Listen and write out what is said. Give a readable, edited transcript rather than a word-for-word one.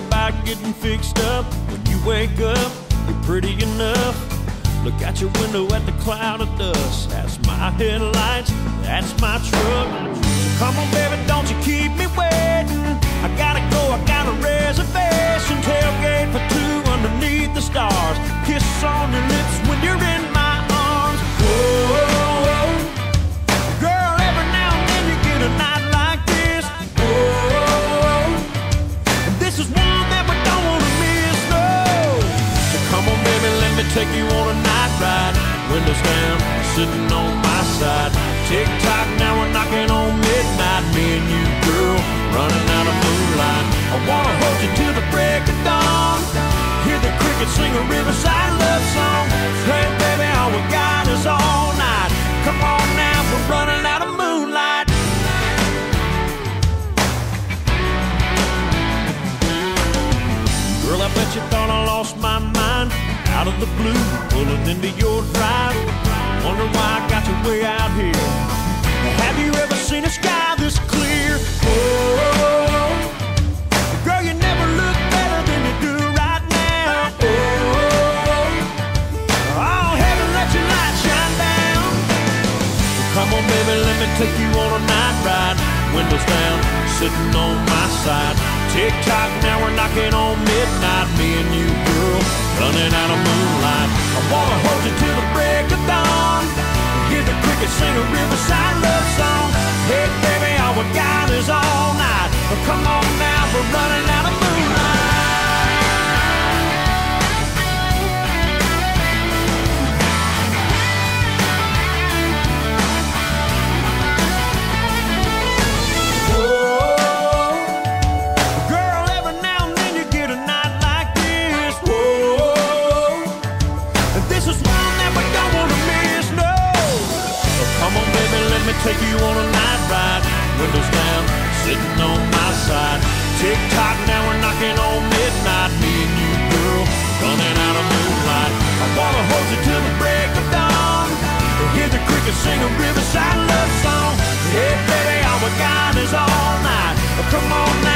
about getting fixed up. When you wake up, you're pretty enough. Look out your window at the cloud of dust. That's my headlights, that's my truck. So come on, baby, don't you keep me waiting. I gotta go, I got a reservation. Tailgate for two underneath the stars. Kiss on your lips when you're in my arms. Whoa, girl, every now and then you get a night like this. Whoa, and this is one that we don't wanna miss, no. So come on, baby, let me take you on a night ride. Windows down, sitting on my side. Tick-tock, now we're knocking on midnight. Me and you, girl, running out of moonlight. I wanna hold you till the break of dawn. Hear the crickets sing a riverside love song. Hey, baby, all we got is all night. Come on now, we're running out of moonlight. Girl, I bet you thought I lost my mind. Out of the blue, pulling into your drive. Wonder why I got you way out here. Have you ever seen a sky this clear? Oh, girl, you never look better than you do right now. Oh, heaven, let your light shine down. Come on, baby, let me take you on a night ride. Windows down, sitting on my side. Tick-tock, now we're knocking on midnight. Me and you, girl, running out of moonlight. I wanna hold you till the break of dawn. Hear the crickets sing a riverside love song. Hey, baby, all we got is all night. But come on now, we're running out of moonlight. Take you on a night ride, windows down, sitting on my side. Tick-tock, now we're knocking on midnight. Me and you, girl, running out of moonlight. I wanna hold you till the break of dawn. Hear the crickets sing a riverside love song. Hey, baby, all we got is all night. Come on now.